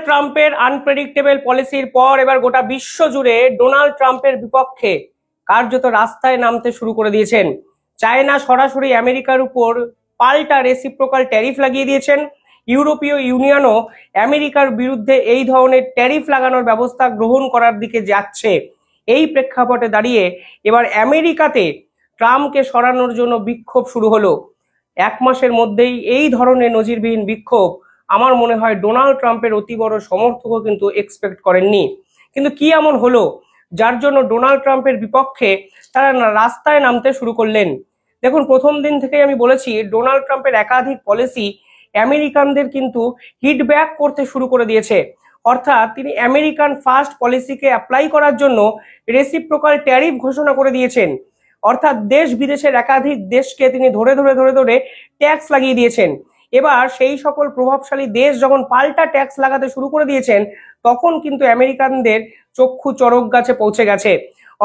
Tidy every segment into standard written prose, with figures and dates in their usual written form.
Donald ট্রাম্পের unpredictable পলিসির পর এবার গোটা বিশ্ব জুড়ে ডোনাল্ড ট্রাম্পের বিপক্ষে কার্যত রাস্তায় নামতে শুরু করে দিয়েছেন। চায়না সরাসরি আমেরিকার উপর পাল্টা রেসিপ্রোকাল ট্যারিফ লাগিয়ে দিয়েছেন। ইউরোপীয় ইউনিয়নও আমেরিকার বিরুদ্ধে এই ধরনের ট্যারিফ লাগানোর ব্যবস্থা গ্রহণ করার দিকে যাচ্ছে। এই প্রেক্ষাপটে দাঁড়িয়ে এবার আমেরিকাতে ট্রাম্পকে সরানোর জন্য বিক্ষোভ শুরু হলো। এক মাসের মধ্যেই এই ধরনের নজিরবিহীন বিক্ষোভ আমার মনে হয় ডোনাল্ড ট্রাম্পের অতি বড় সমর্থকও কিন্তু এক্সপেক্ট করেননি। কিন্তু কি এমন হলো যার জন্য ডোনাল্ড ট্রাম্পের বিপক্ষে তারা রাস্তায় নামতে শুরু করলেন? দেখুন, প্রথম দিন থেকেই আমি বলেছি ডোনাল্ড ট্রাম্পের একাধিক পলিসি আমেরিকানদের কিন্তু হিটব্যাক করতে শুরু করে দিয়েছে। অর্থাৎ তিনি আমেরিকান ফার্স্ট পলিসিকে অ্যাপ্লাই করার জন্য রেসিপ্রোকাল ট্যারিফ ঘোষণা করে দিয়েছেন। অর্থাৎ দেশ বিদেশের একাধিক দেশকে তিনি ধরে ধরে ধরে ধরে ট্যাক্স লাগিয়ে দিয়েছেন। এবার সেই সকল প্রভাবশালী দেশ যখন পাল্টা ট্যাক্স লাগাতে শুরু করে দিয়েছেন, তখন কিন্তু আমেরিকানদের চক্ষু চড়ক গাছে পৌঁছে গেছে।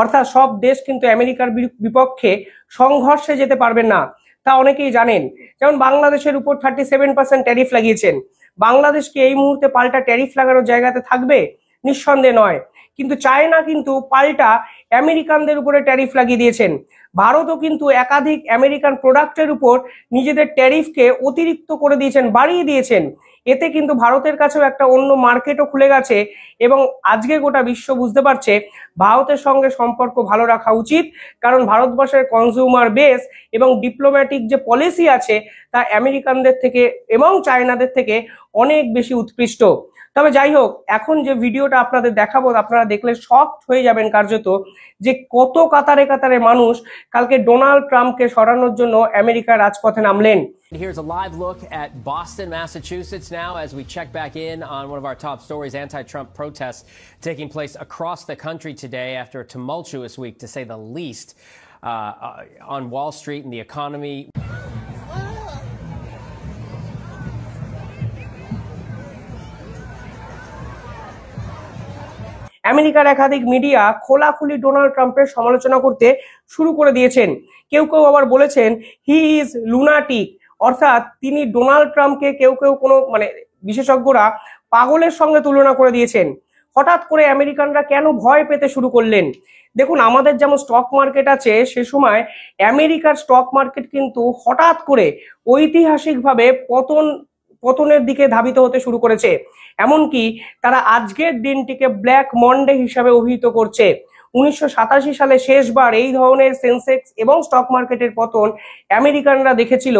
অর্থাৎ সব দেশ কিন্তু আমেরিকার বিপক্ষে সংঘর্ষে যেতে পারবেন না, তা অনেকেই জানেন। যেমন বাংলাদেশের উপর 37% ট্যারিফ লাগিয়েছেন। বাংলাদেশ কি এই মুহূর্তে পাল্টা ট্যারিফ লাগানোর জায়গাতে থাকবে? নিঃসন্দেহে নয়। কিন্তু চায়না কিন্তু পাল্টা আমেরিকানদের উপরে ট্যারিফ লাগিয়ে দিয়েছেন। ভারতও কিন্তু একাধিক আমেরিকান প্রোডাক্টের উপর নিজেদের ট্যারিফকে অতিরিক্ত করে দিয়েছেন, বাড়িয়ে দিয়েছেন। এতে কিন্তু ভারতের কাছেও একটা অন্য মার্কেটও খুলে গেছে এবং আজকে গোটা বিশ্ব বুঝতে পারছে ভারতের সঙ্গে সম্পর্ক ভালো রাখা উচিত, কারণ ভারতবর্ষের কনজিউমার বেস এবং ডিপ্লোম্যাটিক যে পলিসি আছে তা আমেরিকানদের থেকে এবং চায়নাদের থেকে অনেক বেশি উৎকৃষ্ট। তবে যাই হোক, এখন যে ভিডিওটা আপনাদের দেখাবো আপনারা দেখলে শকড হয়ে যাবেন কার্যত, যে কত কাতারে কাতারে মানুষ কালকে ডোনাল্ড ট্রাম্পকে সরানোর জন্য আমেরিকার রাজপথে নামলেন। Here's a live look at Boston, Massachusetts now as we check back in on one of our top stories, anti-Trump protests taking place across the country today after a tumultuous week, to say the least, on Wall Street and the economy. আমেরিকার একাধিক media খোলাখুলি Donald ট্রাম্পের সমালোচনা করতে শুরু করে দিয়েছেন। কেউ কেউ আবার বলেছেন হি ইজ লুনাটিক, অর্থাৎ তিনি ডোনাল্ড ট্রাম্পকে কেউ কেউ কোনো বিশেষজ্ঞরা পাগলের সঙ্গে তুলনা করে দিয়েছেন। হঠাৎ করে আমেরিকানরা কেন ভয় পেতে শুরু করলেন? দেখুন, আমাদের যেমন স্টক মার্কেট আছে, সে সময় আমেরিকার স্টক মার্কেট কিন্তু হঠাৎ করে ঐতিহাসিকভাবে পতনের দিকে ধাবিত হতে শুরু করেছে। এমনকি তারা আজকের দিনটিকে ব্ল্যাক মন্ডে হিসাবে অভিহিত করছে। 1987 সালে শেষবার এই ধরনের সেন্সেক্স এবং স্টক মার্কেটের পতন আমেরিকানরা দেখেছিল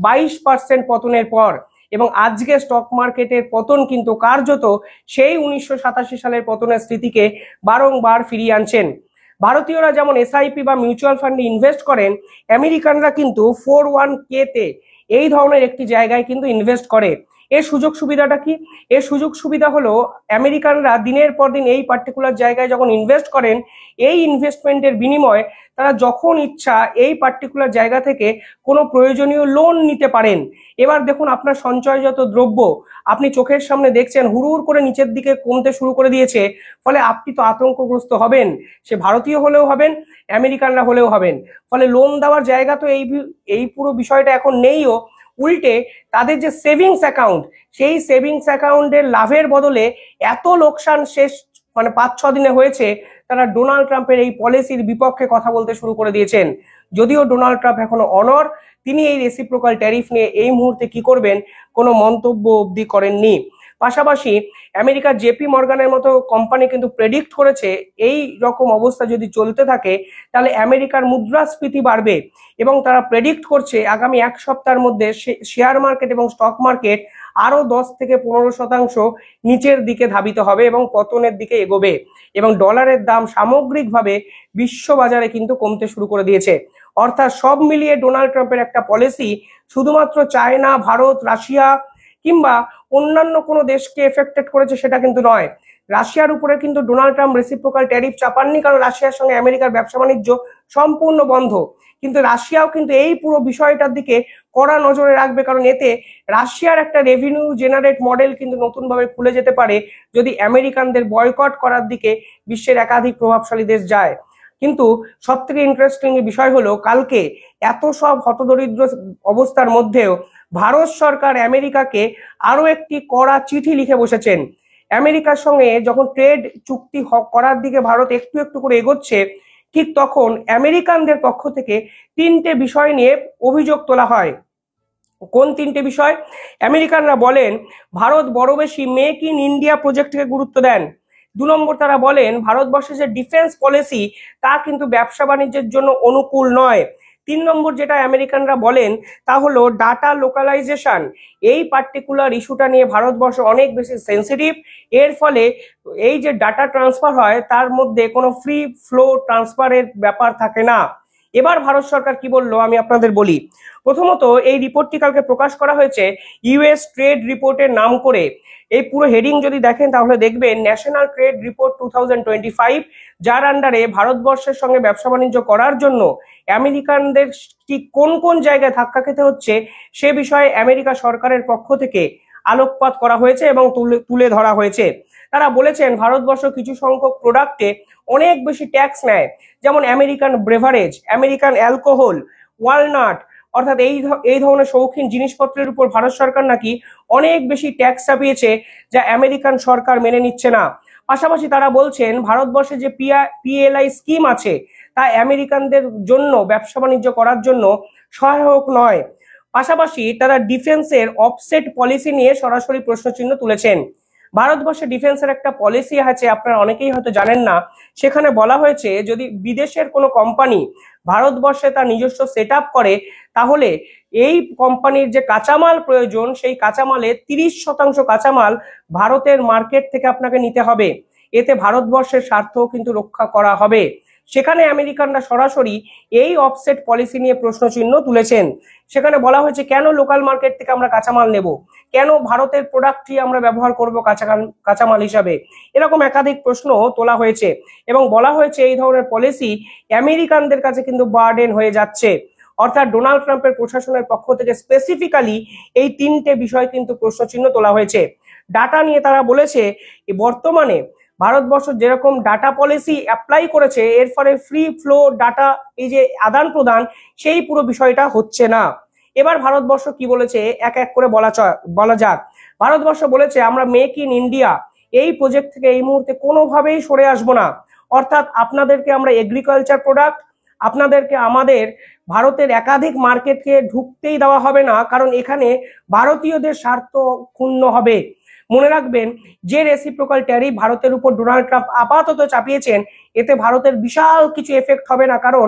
22% পতনের পর, এবং আজকে স্টক মার্কেটের পতন কিন্তু কার্যত সেই 1987 সালের পতনের স্মৃতিকে বারংবার ফিরিয়ে আনছেন। ভারতীয়রা যেমন এসআইপি বা মিউচুয়াল ফান্ডে ইনভেস্ট করেন, আমেরিকানরা কিন্তু 401k তে এই ধরনের একটি জায়গায় কিন্তু ইনভেস্ট করে। এর সুযোগ সুবিধাটা কি? এর সুযোগ সুবিধা হলো আমেরিকানরা দিনের পর দিন এই পার্টিকুলার জায়গায় যখন ইনভেস্ট করেন, এই ইনভেস্টমেন্টের বিনিময়ে তারা যখন ইচ্ছা এই পার্টিকুলার জায়গা থেকে কোনো প্রয়োজনীয় লোন নিতে পারেন। এবার দেখুন, আপনার সঞ্চয়জাত দ্রব্য আপনি চোখের সামনে দেখছেন হুড় করে নিচের দিকে কমতে শুরু করে দিয়েছে, ফলে আপনি তো আতঙ্কগ্রস্ত হবেন। সে ভারতীয় হলেও হবেন, আমেরিকানরা হলেও হবেন। ফলে লোন দেওয়ার জায়গা তো এই পুরো বিষয়টা এখন নেইও। উল্টে তাদের যে সেভিংস অ্যাকাউন্ট, সেই সেভিংস অ্যাকাউন্টের লাভের বদলে এত লোকসান শেষ 5-6 দিনে হয়েছে, তারা ডোনাল্ড ট্রাম্পের এই পলিসির বিপক্ষে কথা বলতে শুরু করে দিয়েছেন। যদিও ডোনাল্ড ট্রাম্প এখনো অনর, তিনি এই রেসিপ্রোকাল ট্যারিফ নিয়ে এই মুহূর্তে কি করবেন কোনো মন্তব্য অবধি করেননি। পাশাপাশি আমেরিকার জেপি মর্গানের মতো কোম্পানি কিন্তু প্রেডিক্ট করেছে এই রকম অবস্থা যদি চলতে থাকে তাহলে আমেরিকার মুদ্রাস্ফীতি বাড়বে, এবং তারা প্রেডিক্ট করছে আগামী 1 সপ্তাহের মধ্যে শেয়ার মার্কেট এবং স্টক মার্কেট আরো 10-15% নিচের দিকে ধাবিত হবে এবং পতনের দিকে এগোবে, এবং ডলারের দাম সামগ্রিকভাবে বিশ্ববাজারে কিন্তু কমতে শুরু করে দিয়েছে। অর্থাৎ সব মিলিয়ে ডোনাল্ড ট্রাম্পের একটা পলিসি শুধুমাত্র চায়না, ভারত, রাশিয়া কিংবা অন্যান্য কোনো দেশকে এফেক্টেড করেছে সেটা কিন্তু নয়। রাশিয়ার উপরে কিন্তু ডোনাল্ড ট্রাম্প রেসিপ্রোকাল ট্যারিফ চাপাননি, কারণ রাশিয়ার সঙ্গে আমেরিকার ব্যবসা বাণিজ্য সম্পূর্ণ বন্ধ। কিন্তু রাশিয়াও কিন্তু এই পুরো বিষয়টার দিকে কড়া নজরে রাখবে, কারণ এতে রাশিয়ার একটা রেভিনিউ জেনারেট মডেল কিন্তু নতুনভাবে খুলে যেতে পারে যদি আমেরিকানদের বয়কট করার দিকে বিশ্বের একাধিক প্রভাবশালী দেশ যায়। কিন্তু সব থেকে ইন্টারেস্টিং বিষয় হলো, কালকে এত সব হতদরিদ্র অবস্থার মধ্যেও ভারত সরকার আমেরিকাকে আরো একটি কড়া চিঠি লিখে বসেছেন। আমেরিকার সঙ্গে যখন ট্রেড চুক্তি করার দিকে ভারত একটু একটু করে এগোচ্ছে, ঠিক তখন আমেরিকানদের পক্ষ থেকে তিনটে বিষয় নিয়ে অভিযোগ তোলা হয়। কোন তিনটে বিষয়? আমেরিকানরা বলেন ভারত বড় বেশি মেক ইন ইন্ডিয়া প্রজেক্টকে গুরুত্ব দেন। 2 নম্বর, তারা বলেন ভারতবর্ষের যে ডিফেন্স পলিসি তা কিন্তু ব্যবসা বাণিজ্যের জন্য অনুকূল নয়। 3 নম্বর যেটা আমেরিকানরা বলেন তা হলো ডাটা লোকালাইজেশন। এই পার্টিকুলার ইস্যুটা নিয়ে ভারতবর্ষ অনেক বেশি সেন্সিটিভ। এর ফলে এই যে ডাটা ট্রান্সফার হয় তার মধ্যে কোনো ফ্রি ফ্লো ট্রান্সফারের ব্যাপার থাকে না। এবার ভারত সরকার কি বললো আমি আপনাদের বলি। প্রথমত, এই রিপোর্টটি কালকে প্রকাশ করা হয়েছে ইউএস ট্রেড রিপোর্টের নাম করে। এই পুরো হেডিং যদি দেখেন তাহলে দেখবেন ন্যাশনাল ট্রেড রিপোর্ট 2025, যার আন্ডারে ভারতবর্ষের সঙ্গে ব্যবসা বাণিজ্য করার জন্য আমেরিকানদের ঠিক কোন কোন জায়গায় ধাক্কা খেতে হচ্ছে সে বিষয়ে আমেরিকা সরকারের পক্ষ থেকে আলোকপাত করা হয়েছে এবং তুলে ধরা হয়েছে। তারা বলেছেন ভারতবর্ষ কিছু সংখ্যক প্রোডাক্টে অনেক বেশি ট্যাক্স নেয়, যেমন American beverage, American alcohol, walnut, অর্থাৎ এই ধরনের শৌখিন জিনিসপত্রের উপর ভারত সরকার নাকি অনেক বেশি ট্যাক্স চাপিয়েছে, যা আমেরিকান সরকার মেনে নিচ্ছে না। পাশাপাশি তারা বলছেন ভারতবর্ষে যে পিএলআই স্কিম আছে তা আমেরিকানদের জন্য ব্যবসা বাণিজ্য করার জন্য সহায়ক নয়। পাশাপাশি তারা ডিফেন্সের অফসেট পলিসি নিয়ে সরাসরি প্রশ্নচিহ্ন তুলেছেন। ভারতবর্ষে ডিফেন্সের একটা পলিসি আছে, আপনারা অনেকেই হয়তো জানেন না। সেখানে বলা হয়েছে যদি বিদেশের কোনো কোম্পানি ভারতবর্ষে তার নিজস্ব সেট আপ করে, তাহলে এই কোম্পানির যে কাঁচামাল প্রয়োজন সেই কাঁচামালে 30% কাঁচামাল ভারতের মার্কেট থেকে আপনাকে নিতে হবে। এতে ভারতবর্ষের স্বার্থও কিন্তু রক্ষা করা হবে। সেখানে আমেরিকানরা সরাসরি এই অফসেট পলিসি নিয়ে প্রশ্নচিহ্ন তুলেছেন। সেখানে বলা হয়েছে কেন লোকাল মার্কেট থেকে আমরা কাঁচামাল নেব, কেন ভারতের প্রোডাক্টই আমরা ব্যবহার করব কাঁচামাল হিসাবে, এরকম একাধিক প্রশ্ন তোলা হয়েছে এবং বলা হয়েছে এই ধরনের পলিসি আমেরিকানদের কাছে কিন্তু বার্ডেন হয়ে যাচ্ছে। অর্থাৎ ডোনাল্ড ট্রাম্পের প্রশাসনের পক্ষ থেকে স্পেসিফিক্যালি এই তিনটে বিষয় কিন্তু প্রশ্নচিহ্ন তোলা হয়েছে। ডাটা নিয়ে তারা বলেছে বর্তমানে ভারতবর্ষ যেরকম ডাটা পলিসি অ্যাপ্লাই করেছে এর ফলে ফ্রি ফ্লো ডাটা এই যে আদান প্রদান সেই পুরো বিষয়টা হচ্ছে না। এবার ভারতবর্ষ কি বলেছে এক এক করে বলা যাক। ভারতবর্ষ বলেছে আমরা মেক ইন ইন্ডিয়া এই প্রজেক্ট থেকে এই মুহূর্তে কোনোভাবেই সরে আসবো না। অর্থাৎ আপনাদেরকে আমরা এগ্রিকালচার প্রোডাক্ট, আপনাদেরকে আমাদের ভারতের একাধিক মার্কেটকে ঢুকতেই দেওয়া হবে না, কারণ এখানে ভারতীয়দের স্বার্থ ক্ষুণ্ণ হবে। মনে রাখবেন যে রেসিপ্রোকাল ট্যারিফ ভারতের উপর ডোনাল্ড ট্রাম্প আপাতত চাপিয়েছেন এতে ভারতের বিশাল কিছু এফেক্ট হবে না, কারণ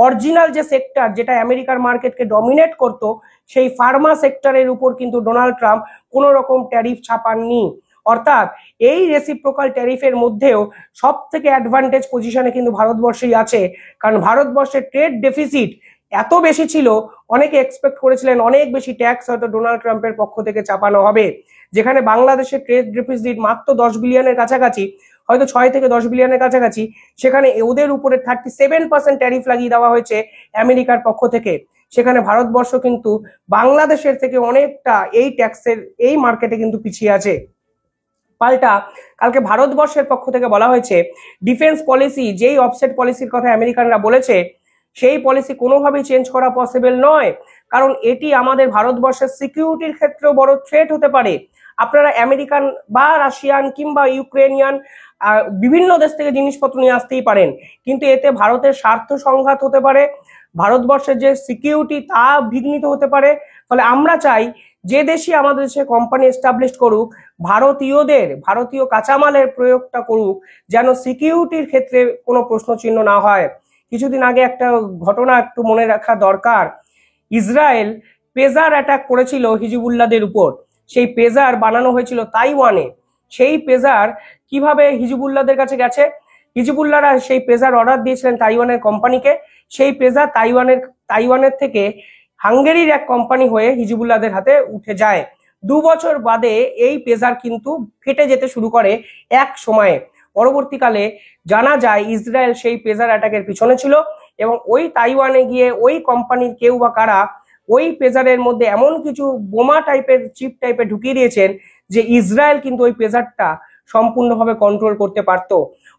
অরিজিনাল যে সেক্টর যেটা আমেরিকার মার্কেটকে ডমিনেট করত সেই ফার্মা সেক্টরের উপর কিন্তু ডোনাল্ড ট্রাম্প কোনো রকম ট্যারিফ ছাপাননি। অর্থাৎ এই রেসিপ্রোকাল ট্যারিফের মধ্যেও সব থেকে অ্যাডভান্টেজ পজিশনে কিন্তু ভারতবর্ষই আছে, কারণ ভারতবর্ষের ট্রেড ডেফিসিট এত বেশি ছিল, অনেকে এক্সপেক্ট করেছিলেন অনেক বেশি ট্যাক্স হয়তো ডোনাল্ড ট্রাম্পের পক্ষ থেকে চাপানো হবে। যেখানে বাংলাদেশের ট্রেড ডেফিসিট মাত্র 10 বিলিয়নের কাছাকাছি, হয়তো 6 থেকে 10 বিলিয়নের কাছাকাছি, সেখানে ওদের উপরে 37% ট্যারিফ লাগিয়ে দেওয়া হয়েছে আমেরিকার পক্ষ থেকে। সেখানে ভারতবর্ষ কিন্তু বাংলাদেশের থেকে অনেকটা এই ট্যাক্সের এই মার্কেটে কিন্তু পিছিয়ে আছে। পাল্টা কালকে ভারতবর্ষের পক্ষ থেকে বলা হয়েছে ডিফেন্স পলিসি যেই অফসেট পলিসির কথা আমেরিকানরা বলেছে সেই পলিসি কোনোভাবেই চেঞ্জ করা পসিবল নয়, কারণ এটি আমাদের ভারতবর্ষের সিকিউরিটির ক্ষেত্রেও বড় থ্রেট হতে পারে। আপনারা আমেরিকান বা রাশিয়ান কিংবা ইউক্রেনিয়ান বিভিন্ন দেশ থেকে জিনিসপত্র নিয়ে আসতেই পারেন, কিন্তু এতে ভারতের স্বার্থ সংঘাত হতে পারে, ভারতবর্ষের যে সিকিউরিটি তা বিঘ্নিত হতে পারে। ফলে আমরা চাই যে দেশই আমাদের দেশে কোম্পানি এস্টাবলিশ করুক ভারতীয় কাঁচামালের প্রয়োগটা করুক, যেন সিকিউরিটির ক্ষেত্রে কোনো প্রশ্নচিহ্ন না হয়। কিছুদিন আগে একটা ঘটনা একটু মনে রাখা দরকার। ইসরায়েল পেজার অ্যাটাক করেছিল হিজবুল্লাহদের উপর। সেই পেজার বানানো হয়েছিল তাইওয়ানে। সেই পেজার কিভাবে হিজবুল্লাহদের কাছে গেছে? হিজবুল্লাহরা সেই পেজার অর্ডার দিয়েছিলেন তাইওয়ানের কোম্পানিকে। সেই পেজার তাইওয়ানের থেকে হাঙ্গেরির এক কোম্পানি হয়ে হিজবুল্লাহদের হাতে উঠে যায়। 2 বছর বাদে এই পেজার কিন্তু ফেটে যেতে শুরু করে এক সময়ে। পরবর্তীকালে জানা যায় ইসরায়েল সেই পেজার অ্যাটাকের পিছনে ছিল এবং ওই তাইওয়ানে গিয়ে ওই কোম্পানির কেউ বা কারা ওই পেজারের মধ্যে এমন কিছু বোমা টাইপের চিপ টাইপের ঢুকিয়ে দিয়েছেন যে ইসরায়েল কিন্তু ওই পেজারটা সম্পূর্ণভাবে কন্ট্রোল করতে পারত।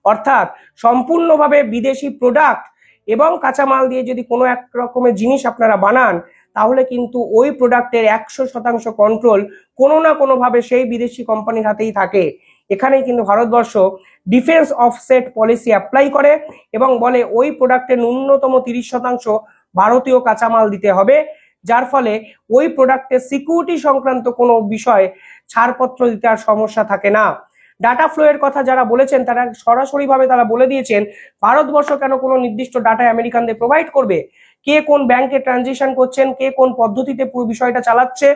অর্থাৎ সম্পূর্ণভাবে বিদেশি প্রোডাক্ট এবং কাঁচামাল দিয়ে যদি কোনো এক রকমের জিনিস আপনারা বানান, তাহলে কিন্তু ওই প্রোডাক্টের 100% কন্ট্রোল কোনো না কোনোভাবে সেই বিদেশি কোম্পানির হাতেই থাকে। এখানেই কিন্তু Bharatvarsha defence offset policy apply করে এবং বলে ওই প্রোডাক্টের ন্যূনতম 30% ভারতীয় কাঁচামাল দিতে হবে, যার ফলে ওই প্রোডাক্টের সিকিউরিটি সংক্রান্ত কোনো বিষয় ছাড়পত্র দিতে আর সমস্যা থাকে না। ডাটা ফ্লো এর কথা যারা বলেছেন তারা সরাসরিভাবে তারা বলে দিয়েছেন ভারতবর্ষ কেন কোনো নির্দিষ্ট ডাটা আমেরিকানদের প্রোভাইড করবে, কে কোন ব্যাংকে ট্রানজিশন করছেন, কে কোন পদ্ধতিতে পুরো বিষয়টা চালাচ্ছে,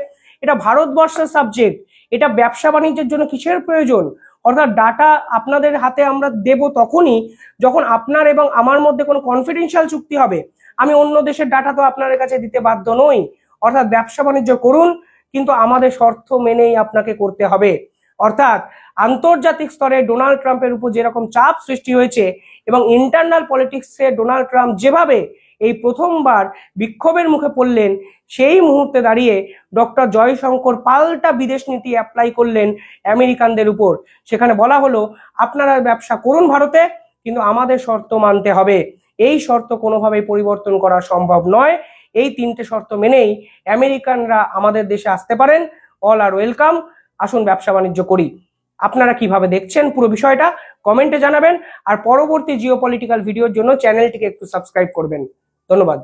এটা ভারতবর্ষের সাবজেক্ট, এটা ব্যবসা বাণিজ্যের জন্য কিসের প্রয়োজন। অর্থাৎ ডাটা আপনাদের হাতে আমরা দেব তখনই যখন আপনার এবং আমার মধ্যে কোনো কনফিডেন্সিয়াল চুক্তি হবে। আমি অন্য দেশের ডাটা তো আপনাদের কাছে দিতে বাধ্য নই। অর্থাৎ ব্যবসা বাণিজ্য করুন, কিন্তু আমাদের শর্ত মেনেই আপনাকে করতে হবে। অর্থাৎ আন্তর্জাতিক স্তরে ডোনাল্ড ট্রাম্পের উপর যেরকম চাপ সৃষ্টি হয়েছে এবং ইন্টারনাল পলিটিক্সে ডোনাল্ড ট্রাম্প যেভাবে এই প্রথমবার বিক্ষোভের মুখে পড়লেন, সেই মুহূর্তে দাঁড়িয়ে ডক্টর জয়শঙ্কর পাল্টা বিদেশ নীতি অ্যাপ্লাই করলেন আমেরিকানদের উপর। সেখানে বলা হলো আপনারা ব্যবসা করুন ভারতে, কিন্তু আমাদের শর্ত মানতে হবে। এই শর্ত কোনোভাবেই পরিবর্তন করা সম্ভব নয়। এই 3টে শর্ত মেনেই আমেরিকানরা আমাদের দেশে আসতে পারেন। অল আর ওয়েলকাম, আসুন ব্যবসা বাণিজ্য করি। আপনারা কিভাবে দেখছেন পুরো বিষয়টা কমেন্টে জানাবেন, আর পরবর্তী জিওপলিটিক্যাল ভিডিওর জন্য চ্যানেলটিকে একটু সাবস্ক্রাইব করবেন। ধন্যবাদ।